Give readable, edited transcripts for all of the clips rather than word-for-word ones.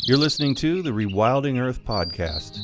You're listening to the Rewilding Earth podcast.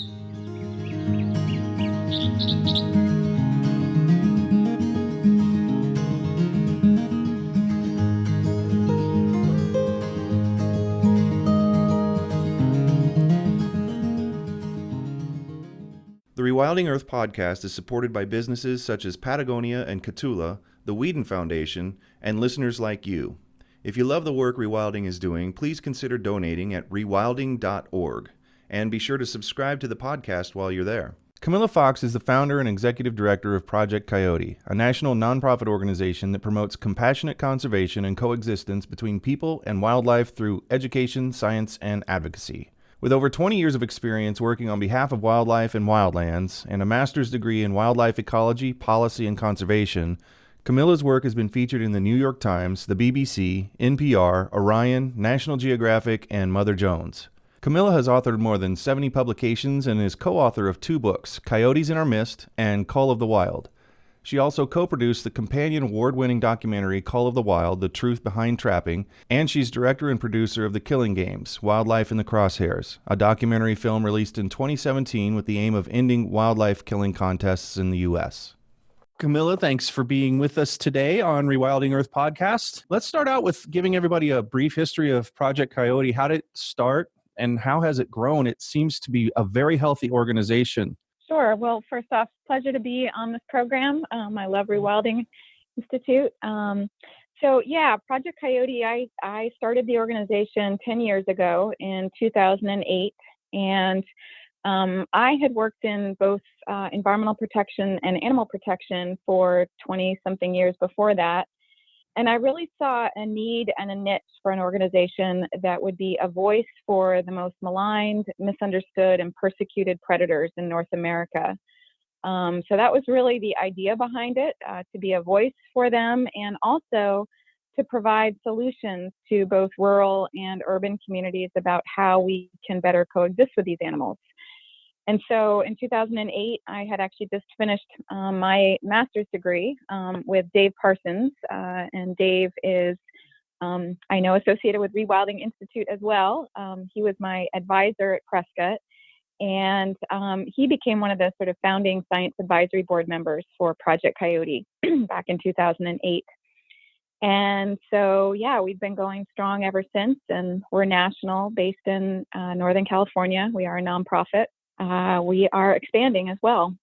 The Rewilding Earth podcast is supported by businesses such as Patagonia and Catula, the Whedon Foundation, and listeners like you. If you love the work Rewilding is doing, please consider donating at rewilding.org. And be sure to subscribe to the podcast while you're there. Camilla Fox is the founder and executive director of Project Coyote, a national nonprofit organization that promotes compassionate conservation and coexistence between people and wildlife through education, science, and advocacy. With over 20 years of experience working on behalf of wildlife and wildlands, and a master's degree in wildlife ecology, policy, and conservation, Camilla's work has been featured in the New York Times, the BBC, NPR, Orion, National Geographic, and Mother Jones. Camilla has authored more than 70 publications and is co-author of 2 books, Coyotes in Our Midst and Call of the Wild. She also co-produced the companion award-winning documentary Call of the Wild, The Truth Behind Trapping, and she's director and producer of The Killing Games, Wildlife in the Crosshairs, a documentary film released in 2017 with the aim of ending wildlife killing contests in the U.S. Camilla, thanks for being with us today on Rewilding Earth podcast. Let's start out with giving everybody a brief history of Project Coyote. How did it start and how has it grown? It seems to be a very healthy organization. Sure. Well, first off, pleasure to be on this program. I love Rewilding Institute. Project Coyote, I started the organization 10 years ago in 2008. And I had worked in both environmental protection and animal protection for 20-something years before that. And I really saw a need and a niche for an organization that would be a voice for the most maligned, misunderstood, and persecuted predators in North America. So that was really the idea behind it, to be a voice for them and also to provide solutions to both rural and urban communities about how we can better coexist with these animals. And so in 2008, I had actually just finished my master's degree with Dave Parsons. And Dave is, I know, associated with Rewilding Institute as well. He was my advisor at Prescott. And he became one of the sort of founding science advisory board members for Project Coyote back in 2008. And so, we've been going strong ever since. And we're national, based in Northern California. We are a nonprofit. We are expanding as well.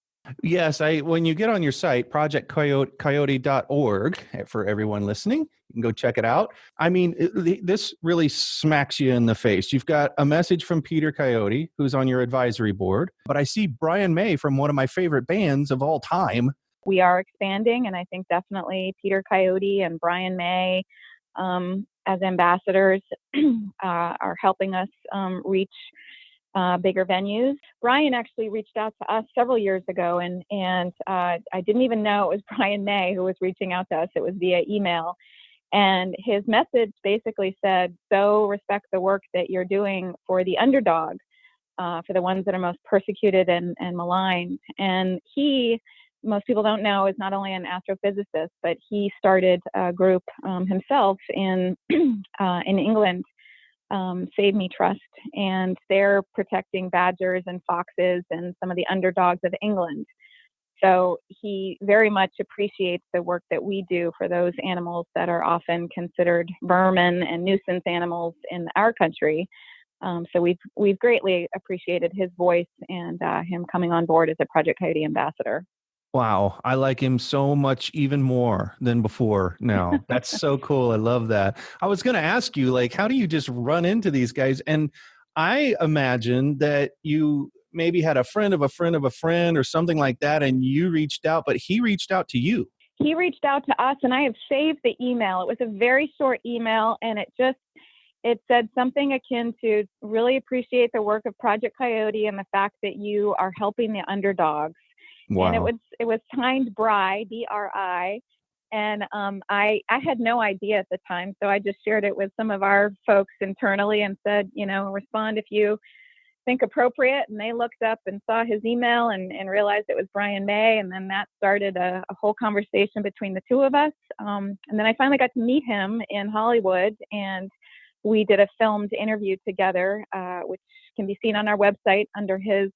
Yes, when you get on your site, projectcoyote.org, for everyone listening, you can go check it out. I mean, this really smacks you in the face. You've got a message from Peter Coyote, who's on your advisory board, but I see Brian May from one of my favorite bands of all time. We are expanding, and I think definitely Peter Coyote and Brian May, as ambassadors, are helping us reach bigger venues. Brian actually reached out to us several years ago, and I didn't even know it was Brian May who was reaching out to us. It was via email. And his message basically said, so respect the work that you're doing for the underdog, for the ones that are most persecuted and maligned. And he, most people don't know, is not only an astrophysicist, but he started a group himself in England, Save Me Trust, and they're protecting badgers and foxes and some of the underdogs of England. So he very much appreciates the work that we do for those animals that are often considered vermin and nuisance animals in our country. So we've greatly appreciated his voice and him coming on board as a Project Coyote ambassador. Wow, I like him so much, even more than before now. That's so cool. I love that. I was going to ask you, how do you just run into these guys? And I imagine that you maybe had a friend of a friend of a friend or something like that, and you reached out, but he reached out to you. He reached out to us, and I have saved the email. It was a very short email, and it said something akin to really appreciate the work of Project Coyote and the fact that you are helping the underdogs. Wow. And it was signed Bri, B-R-I, and I had no idea at the time, so I just shared it with some of our folks internally and said, respond if you think appropriate. And they looked up and saw his email and realized it was Brian May, and then that started a whole conversation between the two of us. And then I finally got to meet him in Hollywood, and we did a filmed interview together, which can be seen on our website under his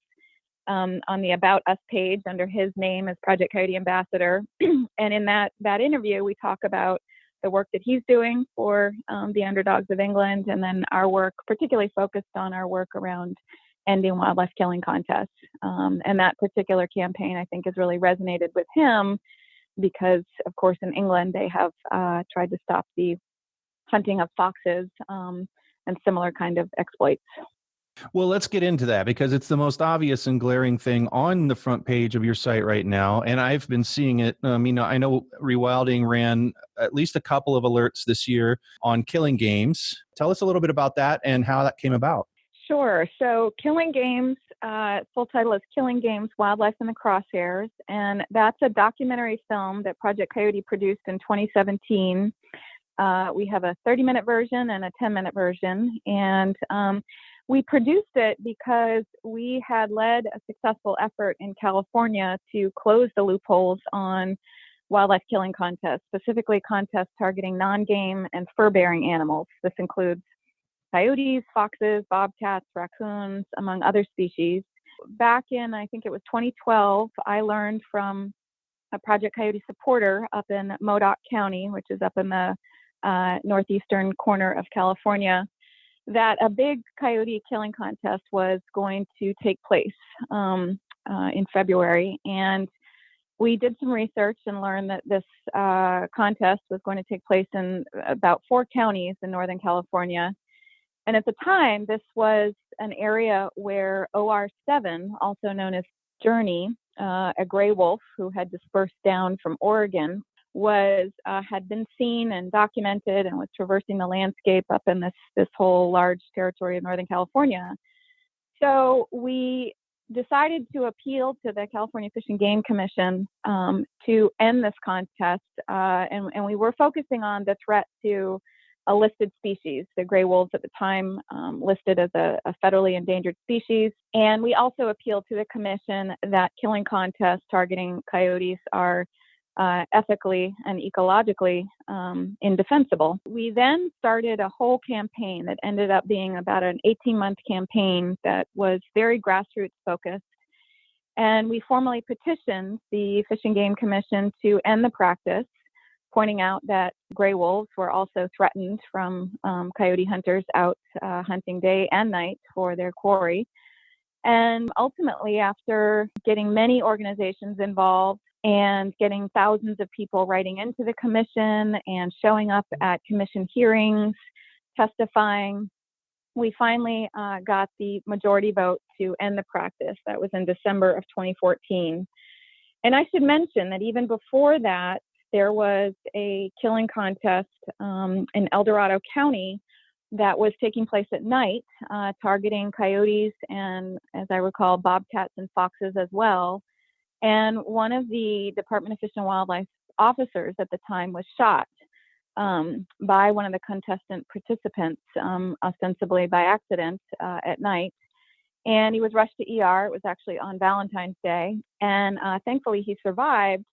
on the About Us page under his name as Project Coyote Ambassador. And in that interview, we talk about the work that he's doing for the Underdogs of England, and then our work, particularly focused on our work around ending wildlife killing contests. And that particular campaign, I think, has really resonated with him because, of course, in England, they have tried to stop the hunting of foxes and similar kind of exploits. Well, let's get into that because it's the most obvious and glaring thing on the front page of your site right now. And I've been seeing it. I know Rewilding ran at least a couple of alerts this year on killing games. Tell us a little bit about that and how that came about. Sure. So Killing Games, full title is Killing Games, Wildlife in the Crosshairs. And that's a documentary film that Project Coyote produced in 2017. We have a 30-minute version and a 10-minute version. And we produced it because we had led a successful effort in California to close the loopholes on wildlife killing contests, specifically contests targeting non-game and fur-bearing animals. This includes coyotes, foxes, bobcats, raccoons, among other species. Back in, I think it was 2012, I learned from a Project Coyote supporter up in Modoc County, which is up in the northeastern corner of California, that a big coyote killing contest was going to take place in February. And we did some research and learned that this contest was going to take place in about 4 counties in Northern California. And at the time, this was an area where OR7, also known as Journey, a gray wolf who had dispersed down from Oregon, had been seen and documented and was traversing the landscape up in this whole large territory of Northern California. So we decided to appeal to the California Fish and Game Commission to end this contest, and we were focusing on the threat to a listed species, the gray wolves at the time listed as a federally endangered species. And we also appealed to the commission that killing contests targeting coyotes are ethically and ecologically indefensible. We then started a whole campaign that ended up being about an 18-month campaign that was very grassroots focused. And we formally petitioned the Fish and Game Commission to end the practice, pointing out that gray wolves were also threatened from coyote hunters out hunting day and night for their quarry. And ultimately, after getting many organizations involved and getting thousands of people writing into the commission and showing up at commission hearings, testifying, we finally got the majority vote to end the practice. That was in December of 2014. And I should mention that even before that, there was a killing contest in El Dorado County that was taking place at night, targeting coyotes and, as I recall, bobcats and foxes as well. And one of the Department of Fish and Wildlife officers at the time was shot by one of the contestant participants, ostensibly by accident at night. And he was rushed to ER. It was actually on Valentine's Day. And thankfully he survived,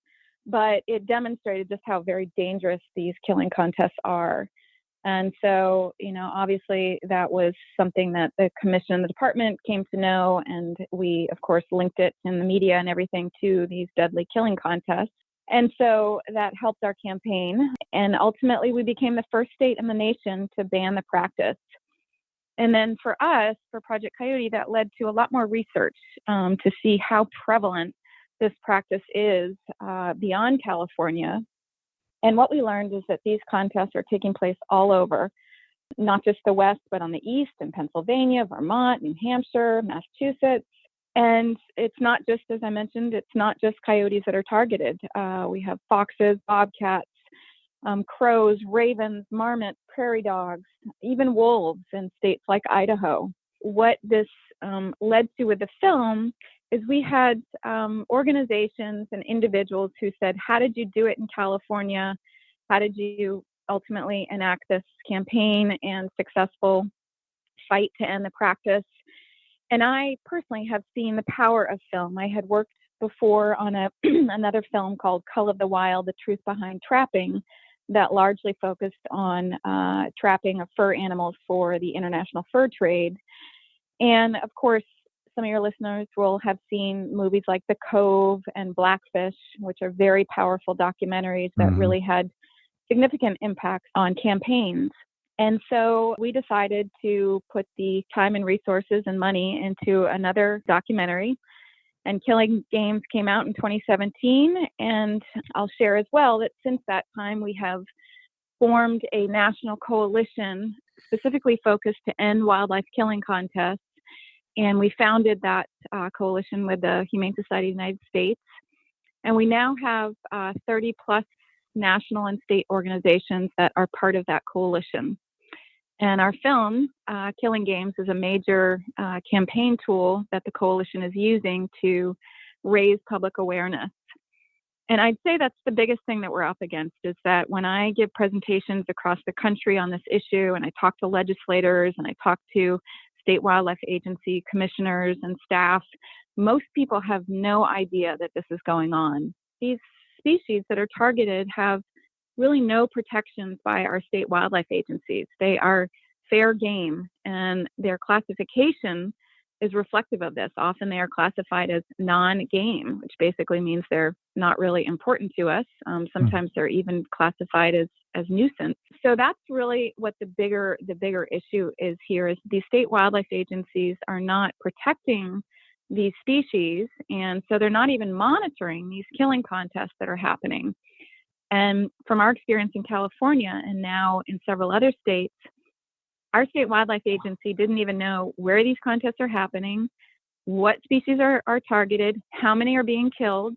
but it demonstrated just how very dangerous these killing contests are. And so, obviously that was something that the commission and the department came to know. And we, of course, linked it in the media and everything to these deadly killing contests. And so that helped our campaign. And ultimately, we became the first state in the nation to ban the practice. And then for us, for Project Coyote, that led to a lot more research to see how prevalent this practice is beyond California. And what we learned is that these contests are taking place all over, not just the West, but on the East in Pennsylvania, Vermont, New Hampshire, Massachusetts. And it's not just, as I mentioned, it's not just coyotes that are targeted. We have foxes, bobcats, crows, ravens, marmots, prairie dogs, even wolves in states like Idaho. What this led to with the film is we had organizations and individuals who said, how did you do it in California? How did you ultimately enact this campaign and successful fight to end the practice? And I personally have seen the power of film. I had worked before on another film called Cull of the Wild, The Truth Behind Trapping, that largely focused on trapping of fur animals for the international fur trade. And of course, some of your listeners will have seen movies like The Cove and Blackfish, which are very powerful documentaries that really had significant impacts on campaigns. And so we decided to put the time and resources and money into another documentary. And Killing Games came out in 2017. And I'll share as well that since that time, we have formed a national coalition specifically focused to end wildlife killing contests. And we founded that coalition with the Humane Society of the United States. And we now have 30 plus national and state organizations that are part of that coalition. And our film, Killing Games, is a major campaign tool that the coalition is using to raise public awareness. And I'd say that's the biggest thing that we're up against, is that when I give presentations across the country on this issue, and I talk to legislators and I talk to state wildlife agency commissioners and staff, most people have no idea that this is going on. These species that are targeted have really no protections by our state wildlife agencies. They are fair game, and their classification is reflective of this. Often they are classified as non-game, which basically means they're not really important to us. Sometimes they're even classified as nuisance. So that's really what the bigger issue is here, is the state wildlife agencies are not protecting these species, and so they're not even monitoring these killing contests that are happening. And from our experience in California and now in several other states, our state wildlife agency didn't even know where these contests are happening, what species are targeted, how many are being killed.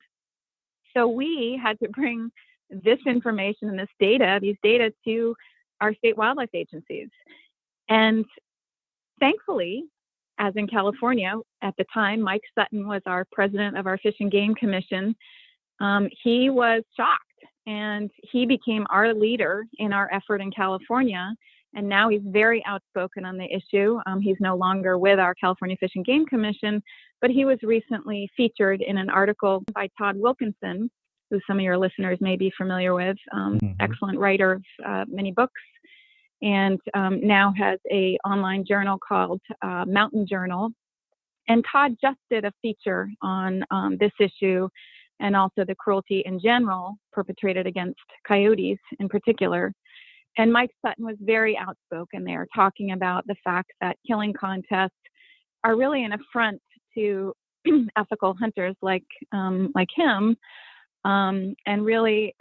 So we had to bring this information and these data to our state wildlife agencies. And thankfully, as in California, at the time, Mike Sutton was our president of our Fish and Game Commission. He was shocked, and he became our leader in our effort in California. And now he's very outspoken on the issue. He's no longer with our California Fish and Game Commission, but he was recently featured in an article by Todd Wilkinson, who some of your listeners may be familiar with, excellent writer of many books, and now has an online journal called Mountain Journal. And Todd just did a feature on this issue, and also the cruelty in general perpetrated against coyotes in particular. And Mike Sutton was very outspoken there, talking about the fact that killing contests are really an affront to ethical hunters like him, and really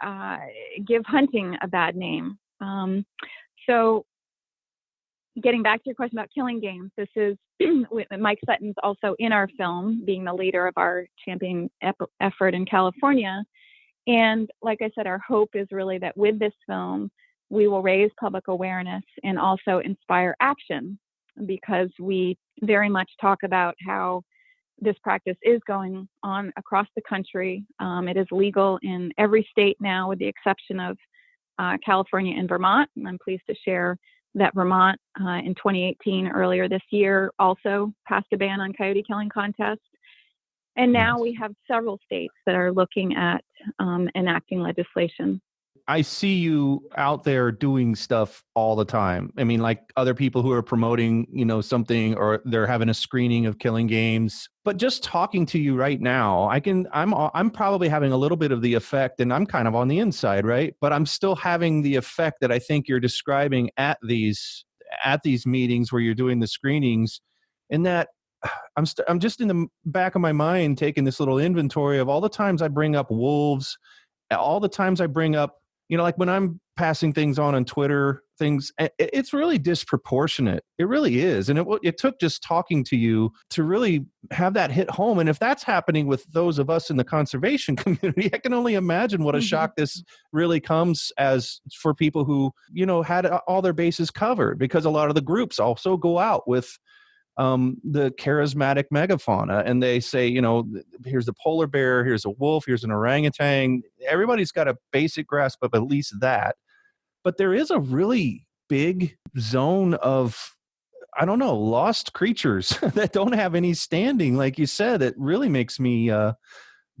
give hunting a bad name. So getting back to your question about Killing Games, this is Mike Sutton's also in our film, being the leader of our champion effort in California. And like I said, our hope is really that with this film, we will raise public awareness and also inspire action, because we very much talk about how this practice is going on across the country. It is legal in every state now, with the exception of California and Vermont. And I'm pleased to share that Vermont in 2018, earlier this year, also passed a ban on coyote killing contests. And now we have several states that are looking at enacting legislation. I see you out there doing stuff all the time. I mean, like other people who are promoting, something, or they're having a screening of Killing Games. But just talking to you right now, I'm probably having a little bit of the effect, and I'm kind of on the inside, right? But I'm still having the effect that I think you're describing at these meetings where you're doing the screenings, and that I'm just in the back of my mind taking this little inventory of all the times I bring up wolves, all the times I bring up, like when I'm passing things on Twitter, it's really disproportionate. It really is. And it took just talking to you to really have that hit home. And if that's happening with those of us in the conservation community, I can only imagine what a shock this really comes as for people who, had all their bases covered, because a lot of the groups also go out with the charismatic megafauna, and they say, here's the polar bear, here's a wolf, here's an orangutan. Everybody's got a basic grasp of at least that. But there is a really big zone of, lost creatures that don't have any standing, like you said. It really makes me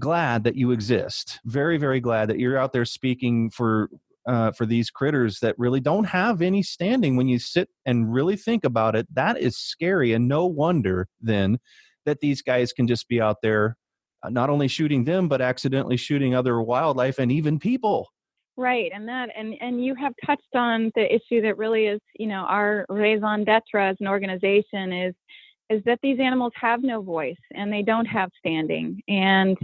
glad that you exist. Very, very glad that you're out there speaking for for these critters that really don't have any standing. When you sit and really think about it, that is scary. And no wonder then that these guys can just be out there not only shooting them, but accidentally shooting other wildlife and even people. Right, and you have touched on the issue that really is, our raison d'etre as an organization is that these animals have no voice and they don't have standing, and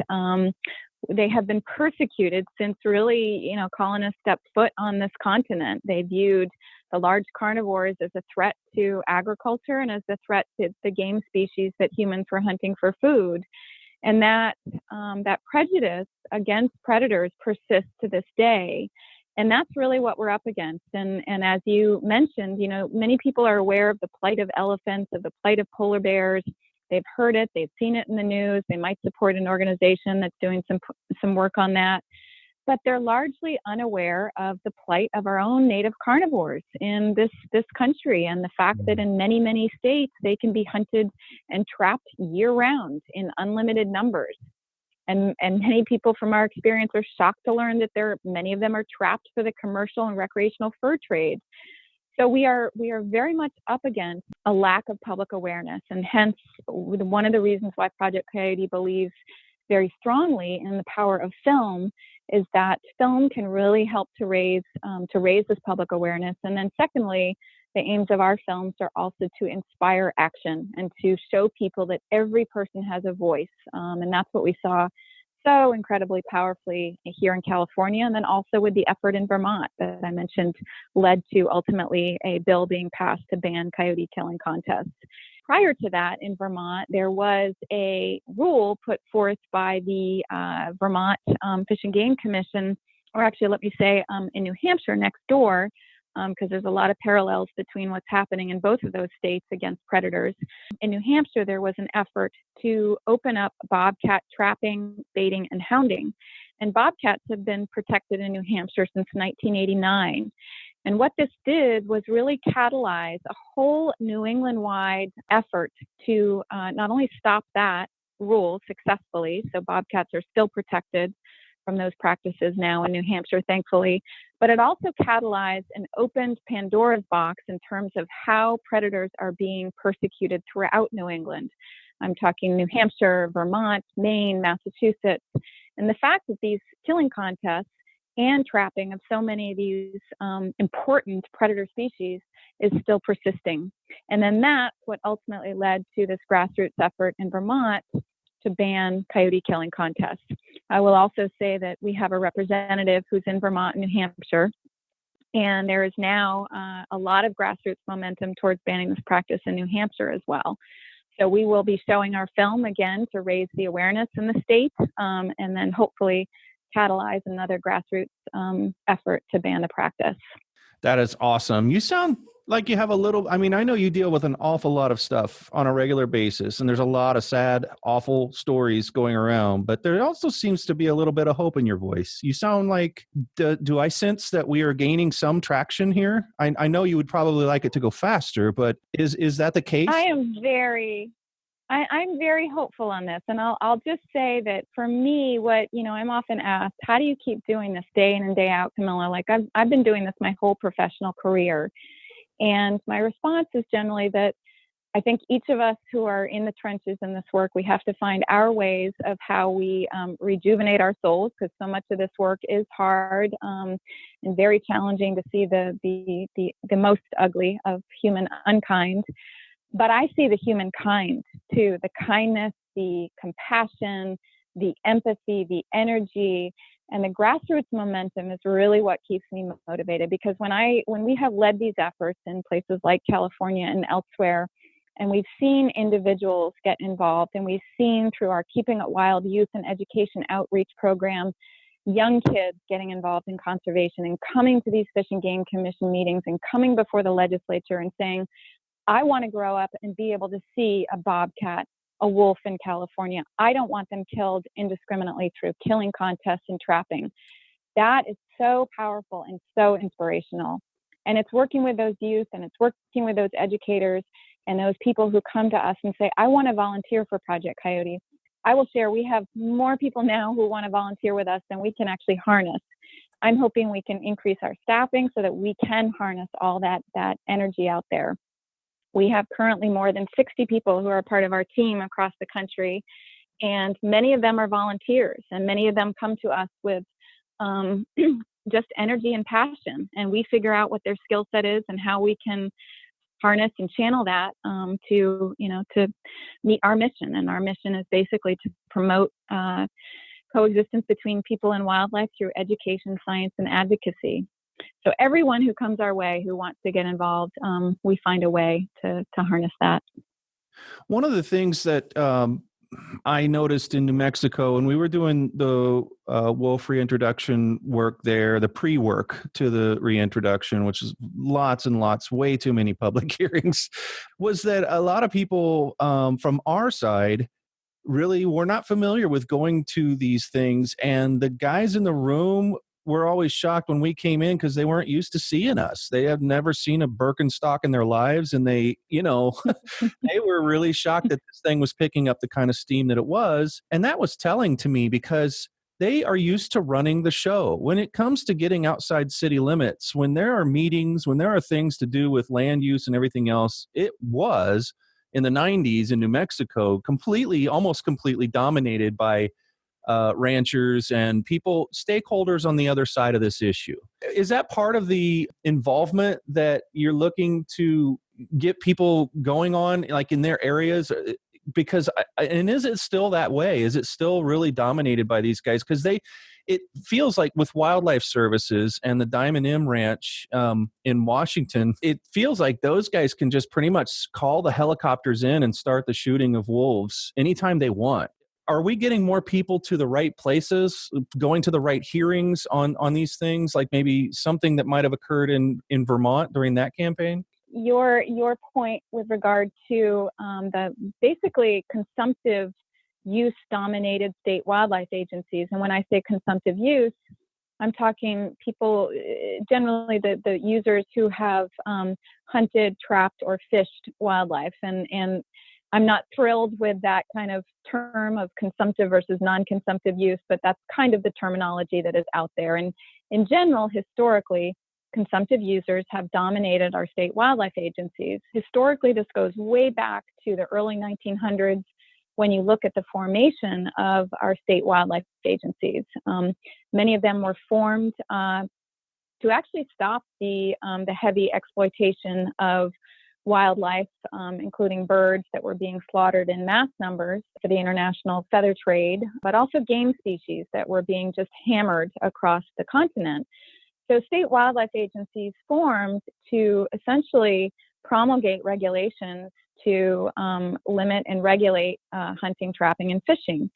they have been persecuted since really, colonists stepped foot on this continent. They viewed the large carnivores as a threat to agriculture and as a threat to the game species that humans were hunting for food. And that prejudice against predators persists to this day. And that's really what we're up against. And as you mentioned, many people are aware of the plight of elephants, of the plight of polar bears. They've heard it, they've seen it in the news. They might support an organization that's doing some work on that. But they're largely unaware of the plight of our own native carnivores in this country, and the fact that in many, many states they can be hunted and trapped year-round in unlimited numbers. And many people from our experience are shocked to learn that many of them are trapped for the commercial and recreational fur trade. So we are very much up against a lack of public awareness, and hence one of the reasons why Project Coyote believes very strongly in the power of film is that film can really help to raise this public awareness. And then secondly, the aims of our films are also to inspire action and to show people that every person has a voice. And that's what we saw so incredibly powerfully here in California, and then also with the effort in Vermont that I mentioned led to ultimately a bill being passed to ban coyote killing contests. Prior to that, in Vermont, there was a rule put forth by the Vermont Fish and Game Commission, or actually, let me say, in New Hampshire next door, because there's a lot of parallels between what's happening in both of those states against predators. In New Hampshire, there was an effort to open up bobcat trapping, baiting, and hounding. And bobcats have been protected in New Hampshire since 1989. And what this did was really catalyze a whole New England-wide effort to not only stop that rule successfully, so bobcats are still protected from those practices now in New Hampshire, thankfully, but it also catalyzed and opened Pandora's box in terms of how predators are being persecuted throughout New England. I'm talking New Hampshire, Vermont, Maine, Massachusetts, and the fact that these killing contests and trapping of so many of these important predator species is still persisting. And then that's what ultimately led to this grassroots effort in Vermont to ban coyote killing contests. I will also say that we have a representative who's in Vermont and New Hampshire, and there is now a lot of grassroots momentum towards banning this practice in New Hampshire as well. So we will be showing our film again to raise the awareness in the state, and then hopefully catalyze another grassroots effort to ban the practice. That is awesome. You sound like you have I know you deal with an awful lot of stuff on a regular basis, and there's a lot of sad, awful stories going around, but there also seems to be a little bit of hope in your voice. You sound like, do I sense that we are gaining some traction here? I know you would probably like it to go faster, but is that the case? I'm very hopeful on this. And I'll just say that for me, I'm often asked, how do you keep doing this day in and day out, Camilla? Like I've been doing this my whole professional career. And my response is generally that I think each of us who are in the trenches in this work, we have to find our ways of how we rejuvenate our souls, because so much of this work is hard and very challenging to see the most ugly of human unkind. But I see the humankind too, the kindness, the compassion, the empathy, the energy, and the grassroots momentum is really what keeps me motivated. Because when we have led these efforts in places like California and elsewhere, and we've seen individuals get involved, and we've seen through our Keeping It Wild youth and education outreach program, young kids getting involved in conservation and coming to these Fish and Game Commission meetings and coming before the legislature and saying, I want to grow up and be able to see a bobcat, a wolf in California. I don't want them killed indiscriminately through killing contests and trapping. That is so powerful and so inspirational. And it's working with those youth, and it's working with those educators and those people who come to us and say, I want to volunteer for Project Coyote. I will share, we have more people now who want to volunteer with us than we can actually harness. I'm hoping we can increase our staffing so that we can harness all that energy out there. We have currently more than 60 people who are part of our team across the country, and many of them are volunteers, and many of them come to us with just energy and passion, and we figure out what their skill set is and how we can harness and channel that to meet our mission. And our mission is basically to promote coexistence between people and wildlife through education, science, and advocacy. So everyone who comes our way who wants to get involved, we find a way to harness that. One of the things that I noticed in New Mexico, and we were doing the wolf reintroduction work there, the pre-work to the reintroduction, which is lots and lots, way too many public hearings, was that a lot of people from our side really were not familiar with going to these things. And the guys in the room were always shocked when we came in because they weren't used to seeing us. They have never seen a Birkenstock in their lives. And they, they were really shocked that this thing was picking up the kind of steam that it was. And that was telling to me because they are used to running the show. When it comes to getting outside city limits, when there are meetings, when there are things to do with land use and everything else, it was in the 90s in New Mexico almost completely dominated by ranchers and people, stakeholders on the other side of this issue. Is that part of the involvement that you're looking to get people going on, like in their areas? Because, and is it still that way? Is it still really dominated by these guys? Because it feels like with Wildlife Services and the Diamond M Ranch in Washington, it feels like those guys can just pretty much call the helicopters in and start the shooting of wolves anytime they want. Are we getting more people to the right places, going to the right hearings on these things, like maybe something that might have occurred in Vermont during that campaign? Your point with regard to the basically consumptive use-dominated state wildlife agencies, and when I say consumptive use, I'm talking people, generally the users who have hunted, trapped, or fished wildlife, and I'm not thrilled with that kind of term of consumptive versus non-consumptive use, but that's kind of the terminology that is out there. And in general, historically, consumptive users have dominated our state wildlife agencies. Historically, this goes way back to the early 1900s when you look at the formation of our state wildlife agencies. Many of them were formed to actually stop the heavy exploitation of wildlife, including birds that were being slaughtered in mass numbers for the international feather trade, but also game species that were being just hammered across the continent. So state wildlife agencies formed to essentially promulgate regulations to limit and regulate hunting, trapping, and fishing.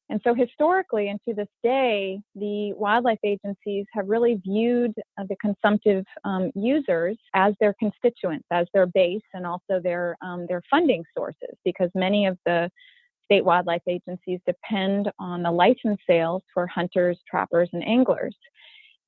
And so historically and to this day, the wildlife agencies have really viewed the consumptive users as their constituents, as their base, and also their funding sources, because many of the state wildlife agencies depend on the license sales for hunters, trappers, and anglers.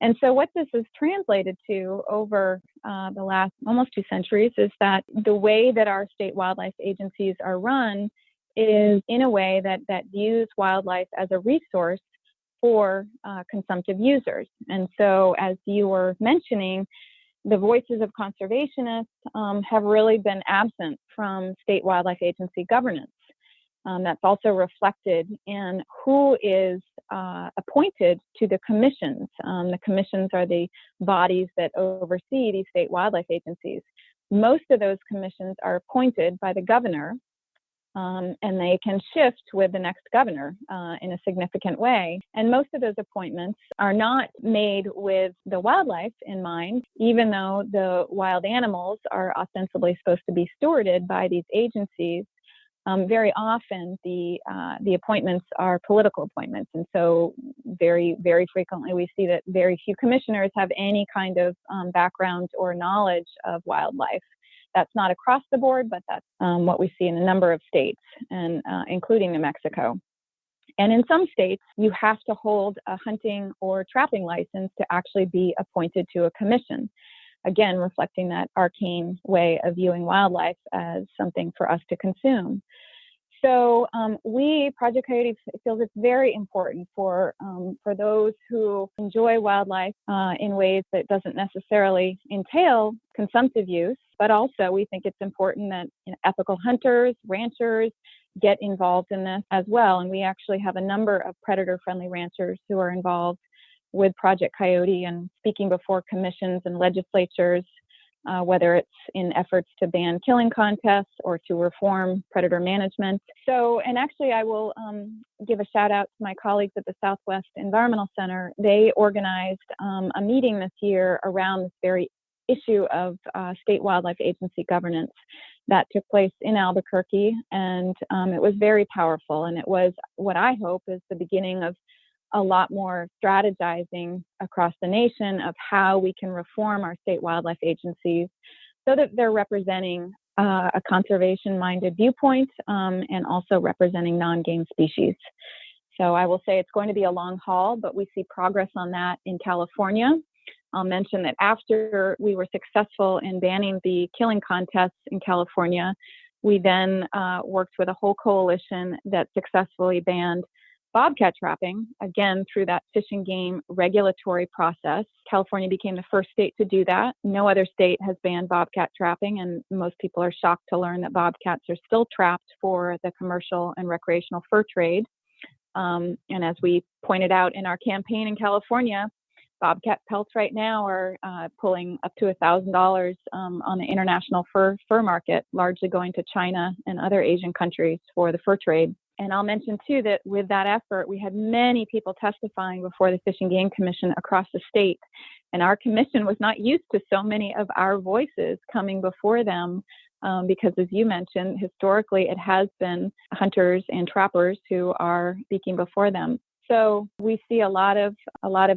And so what this has translated to over the last almost 2 centuries is that the way that our state wildlife agencies are run is in a way that views wildlife as a resource for consumptive users. And so, as you were mentioning, the voices of conservationists have really been absent from state wildlife agency governance. That's also reflected in who is appointed to the commissions. The commissions are the bodies that oversee these state wildlife agencies. Most of those commissions are appointed by the governor, and they can shift with the next governor in a significant way. And most of those appointments are not made with the wildlife in mind, even though the wild animals are ostensibly supposed to be stewarded by these agencies. Very often the appointments are political appointments. And so very, very frequently we see that very few commissioners have any kind of background or knowledge of wildlife. That's not across the board, but that's what we see in a number of states, and including New Mexico. And in some states, you have to hold a hunting or trapping license to actually be appointed to a commission. Again, reflecting that arcane way of viewing wildlife as something for us to consume. So Project Coyote feels it's very important for those who enjoy wildlife in ways that doesn't necessarily entail consumptive use, but also we think it's important that ethical hunters, ranchers get involved in this as well. And we actually have a number of predator-friendly ranchers who are involved with Project Coyote and speaking before commissions and legislatures, whether it's in efforts to ban killing contests or to reform predator management. So, and actually I will give a shout out to my colleagues at the Southwest Environmental Center. They organized a meeting this year around this very issue of state wildlife agency governance that took place in Albuquerque. And it was very powerful. And it was what I hope is the beginning of a lot more strategizing across the nation of how we can reform our state wildlife agencies so that they're representing a conservation-minded viewpoint and also representing non-game species. So I will say it's going to be a long haul, but we see progress on that in California. I'll mention that after we were successful in banning the killing contests in California, we then worked with a whole coalition that successfully banned bobcat trapping, again, through that Fish and Game regulatory process. California became the first state to do that. No other state has banned bobcat trapping, and most people are shocked to learn that bobcats are still trapped for the commercial and recreational fur trade. And as we pointed out in our campaign in California, bobcat pelts right now are pulling up to $1,000 on the international fur market, largely going to China and other Asian countries for the fur trade. And I'll mention, too, that with that effort, we had many people testifying before the Fish and Game Commission across the state. And our commission was not used to so many of our voices coming before them because, as you mentioned, historically it has been hunters and trappers who are speaking before them. So we see a lot of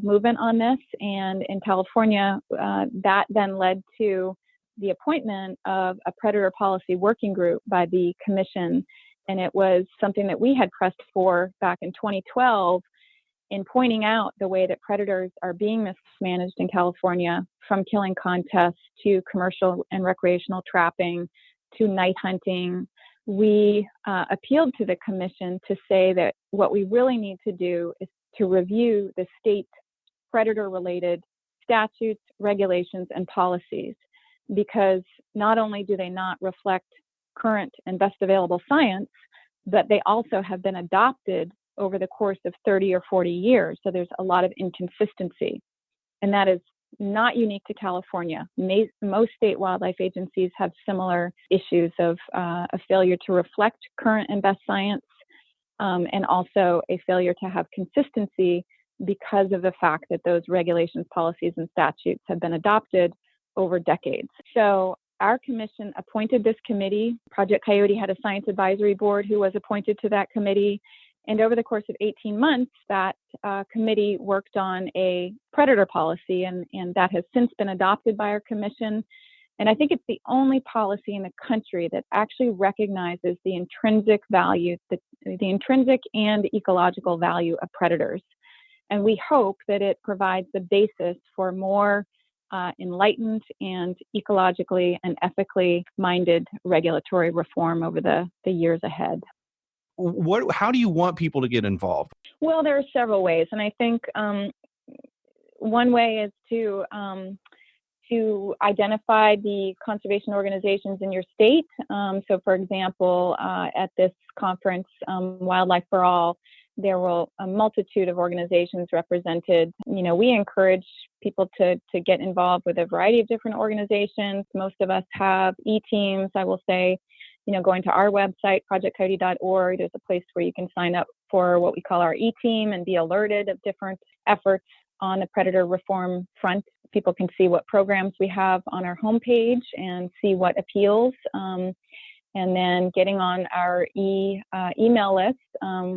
movement on this. And in California, that then led to the appointment of a predator policy working group by the commission. And it was something that we had pressed for back in 2012 in pointing out the way that predators are being mismanaged in California, from killing contests to commercial and recreational trapping to night hunting. We appealed to the commission to say that what we really need to do is to review the state predator-related statutes, regulations, and policies, because not only do they not reflect current and best available science, but they also have been adopted over the course of 30 or 40 years. So there's a lot of inconsistency. And that is not unique to California. Most state wildlife agencies have similar issues of a failure to reflect current and best science, and also a failure to have consistency because of the fact that those regulations, policies, and statutes have been adopted over decades. So our commission appointed this committee. Project Coyote had a science advisory board who was appointed to that committee. And over the course of 18 months, that committee worked on a predator policy, and that has since been adopted by our commission. And I think it's the only policy in the country that actually recognizes the intrinsic value, the intrinsic and ecological value of predators. And we hope that it provides the basis for more enlightened and ecologically and ethically minded regulatory reform over the years ahead. How do you want people to get involved? Well, there are several ways, and I think one way is to identify the conservation organizations in your state. So, for example, at this conference, Wildlife for All, there were a multitude of organizations represented. We encourage people to get involved with a variety of different organizations. Most of us have e-teams. I will say, going to our website, projectcoyote.org, there's a place where you can sign up for what we call our e-team and be alerted of different efforts on the predator reform front. People can see what programs we have on our homepage and see what appeals. And then getting on our email list,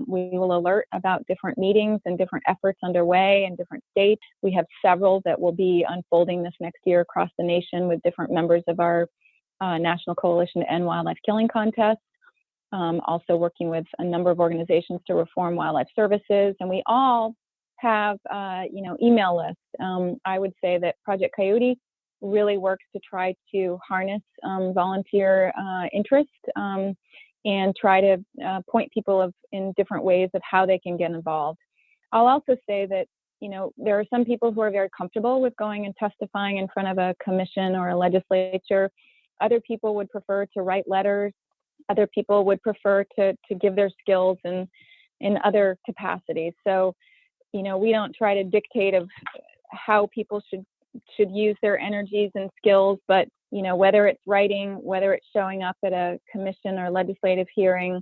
we will alert about different meetings and different efforts underway in different states. We have several that will be unfolding this next year across the nation with different members of our National Coalition to End Wildlife Killing Contests. Also working with a number of organizations to reform wildlife services. And we all have, email lists. I would say that Project Coyote really works to try to harness volunteer interest and try to point people in different ways of how they can get involved. I'll also say that, there are some people who are very comfortable with going and testifying in front of a commission or a legislature. Other people would prefer to write letters. Other people would prefer to give their skills in other capacities. So, we don't try to dictate of how people should use their energies and skills, but, whether it's writing, whether it's showing up at a commission or legislative hearing,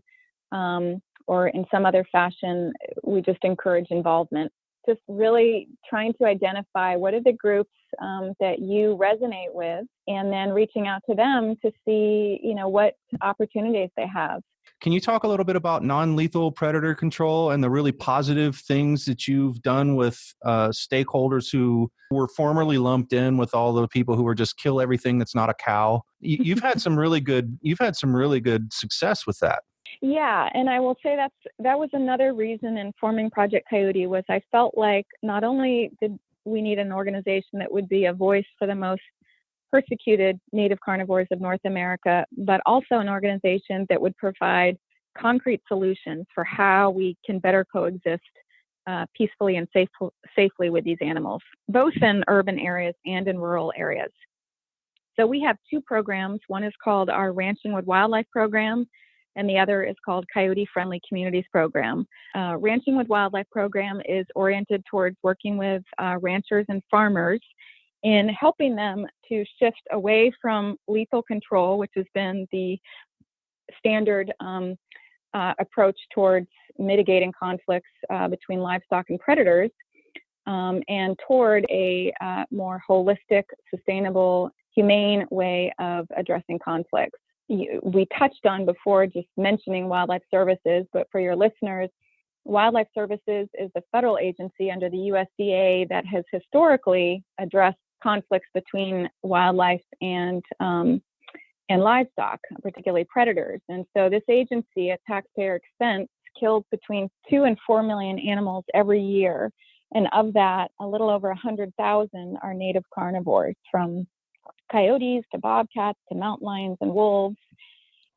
or in some other fashion, we just encourage involvement. Just really trying to identify what are the groups that you resonate with, and then reaching out to them to see, what opportunities they have. Can you talk a little bit about non-lethal predator control and the really positive things that you've done with stakeholders who were formerly lumped in with all the people who were just kill everything that's not a cow? You've had some really good success with that. Yeah, and I will say that was another reason in forming Project Coyote. Was I felt like not only did we need an organization that would be a voice for the most persecuted native carnivores of North America, but also an organization that would provide concrete solutions for how we can better coexist peacefully and safely with these animals, both in urban areas and in rural areas. So we have two programs. One is called our Ranching with Wildlife program, and the other is called Coyote Friendly Communities program. Ranching with Wildlife program is oriented towards working with ranchers and farmers in helping them to shift away from lethal control, which has been the standard approach towards mitigating conflicts between livestock and predators, and toward a more holistic, sustainable, humane way of addressing conflicts. We touched on before just mentioning Wildlife Services, but for your listeners, Wildlife Services is the federal agency under the USDA that has historically addressed conflicts between wildlife and livestock, particularly predators. And so this agency, at taxpayer expense, kills between 2 and 4 million animals every year. And of that, a little over 100,000 are native carnivores, from coyotes to bobcats to mountain lions and wolves.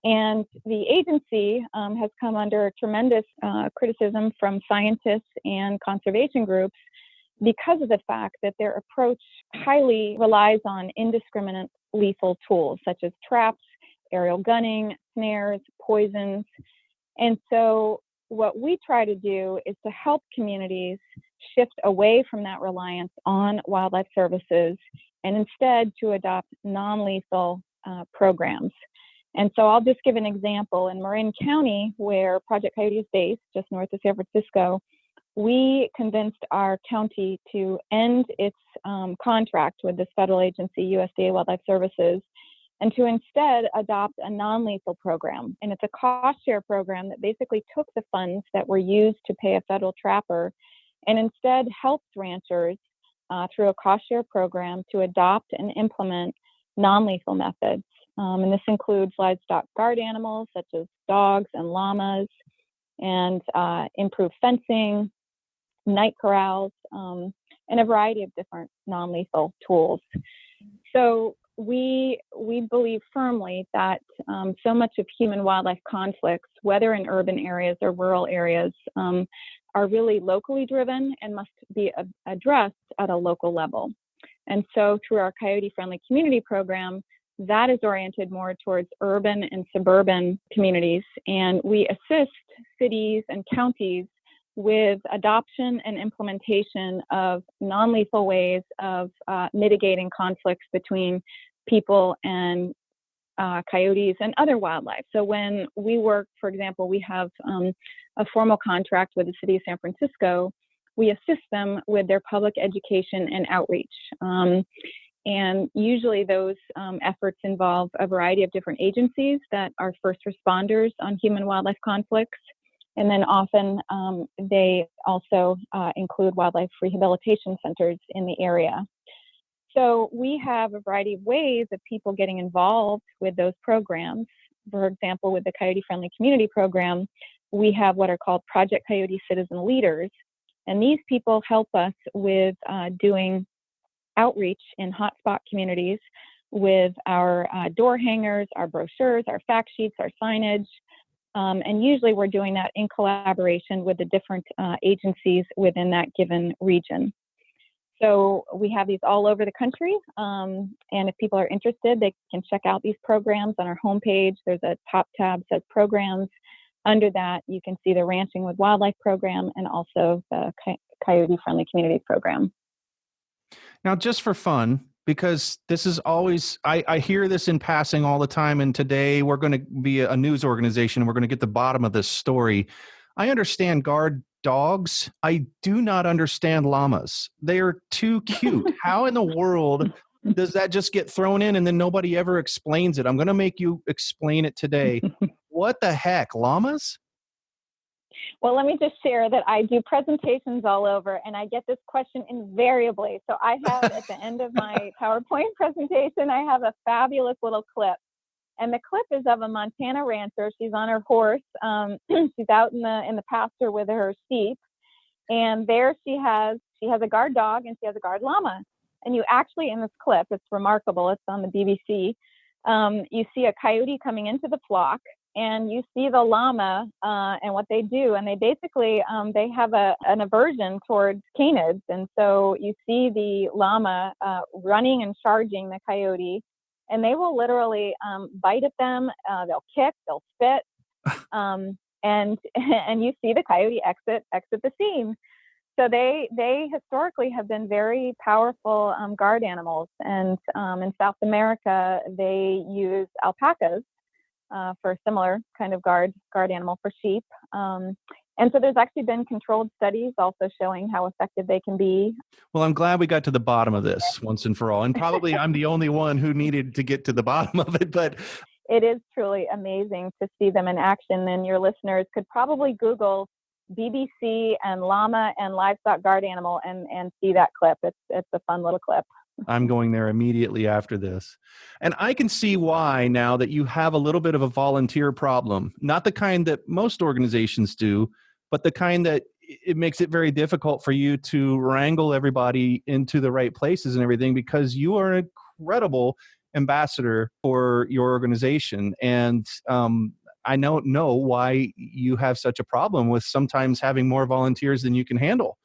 And the agency has come under tremendous criticism from scientists and conservation groups because of the fact that their approach highly relies on indiscriminate lethal tools such as traps, aerial gunning, snares, poisons. And so what we try to do is to help communities shift away from that reliance on wildlife services and instead to adopt non-lethal programs. And so I'll just give an example. In Marin County, where Project Coyote is based, just north of San Francisco, we convinced our county to end its contract with this federal agency, USDA Wildlife Services, and to instead adopt a non-lethal program. And it's a cost share program that basically took the funds that were used to pay a federal trapper and instead helps ranchers through a cost share program to adopt and implement non-lethal methods. And this includes livestock guard animals such as dogs and llamas, and improved fencing, night corrals, and a variety of different non-lethal tools. So we believe firmly that so much of human-wildlife conflicts, whether in urban areas or rural areas, are really locally driven and must be addressed at a local level. And so through our Coyote Friendly Community program, that is oriented more towards urban and suburban communities. And we assist cities and counties with adoption and implementation of non-lethal ways of mitigating conflicts between people and coyotes and other wildlife. So when we work, for example, we have a formal contract with the city of San Francisco, we assist them with their public education and outreach. And usually those efforts involve a variety of different agencies that are first responders on human-wildlife conflicts. And then often they also include wildlife rehabilitation centers in the area. So we have a variety of ways of people getting involved with those programs. For example, with the Coyote Friendly Community program, we have what are called Project Coyote Citizen Leaders. And these people help us with doing outreach in hotspot communities with our door hangers, our brochures, our fact sheets, our signage, And usually we're doing that in collaboration with the different agencies within that given region. So we have these all over the country. And if people are interested, they can check out these programs on our homepage. There's a top tab that says programs. Under that, you can see the Ranching with Wildlife program and also the Coyote Friendly Communities program. Now, just for fun, because this is always, I hear this in passing all the time, and today we're going to be a news organization. We're going to get the bottom of this story. I understand guard dogs. I do not understand llamas. They are too cute. How in the world does that just get thrown in and then nobody ever explains it? I'm going to make you explain it today. What the heck, llamas? Well, let me just share that I do presentations all over, and I get this question invariably. So I have, at the end of my PowerPoint presentation, I have a fabulous little clip. And the clip is of a Montana rancher. She's on her horse. She's out in the pasture with her sheep. And there she has a guard dog and she has a guard llama. And you actually, in this clip, it's remarkable. It's on the BBC. You see a coyote coming into the flock, and you see the llama and what they do. And they basically, they have an aversion towards canids. And so you see the llama running and charging the coyote, and they will literally bite at them. They'll kick, they'll spit. And you see the coyote exit the scene. So they historically have been very powerful guard animals. And in South America, they use alpacas for a similar kind of guard animal for sheep. And so there's actually been controlled studies also showing how effective they can be. Well, I'm glad we got to the bottom of this once and for all. And probably I'm the only one who needed to get to the bottom of it. But it is truly amazing to see them in action. And your listeners could probably Google BBC and llama and livestock guard animal and see that clip. It's a fun little clip. I'm going there immediately after this. And I can see why now that you have a little bit of a volunteer problem, not the kind that most organizations do, but the kind that it makes it very difficult for you to wrangle everybody into the right places and everything, because you are an incredible ambassador for your organization. And I don't know why you have such a problem with sometimes having more volunteers than you can handle.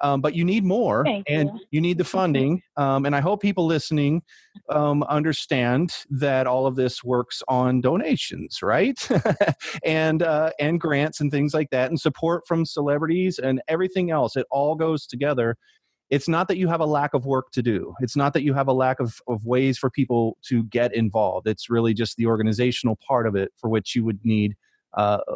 But you need more, and you need the funding. And I hope people listening understand that all of this works on donations, right? and grants and things like that, and support from celebrities and everything else. It all goes together. It's not that you have a lack of work to do. It's not that you have a lack of ways for people to get involved. It's really just the organizational part of it for which you would need,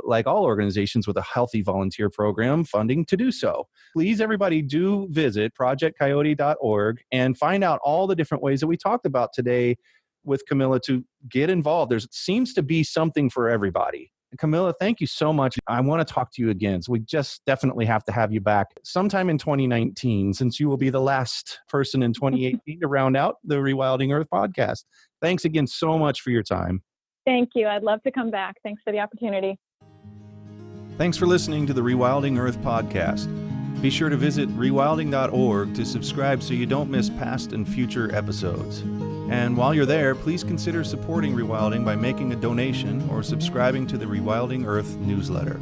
like all organizations with a healthy volunteer program, funding to do so. Please, everybody, do visit projectcoyote.org and find out all the different ways that we talked about today with Camilla to get involved. There seems to be something for everybody. Camilla, thank you so much. I want to talk to you again. So we just definitely have to have you back sometime in 2019, since you will be the last person in 2018 to round out the Rewilding Earth podcast. Thanks again so much for your time. Thank you. I'd love to come back. Thanks for the opportunity. Thanks for listening to the Rewilding Earth podcast. Be sure to visit rewilding.org to subscribe so you don't miss past and future episodes. And while you're there, please consider supporting Rewilding by making a donation or subscribing to the Rewilding Earth newsletter.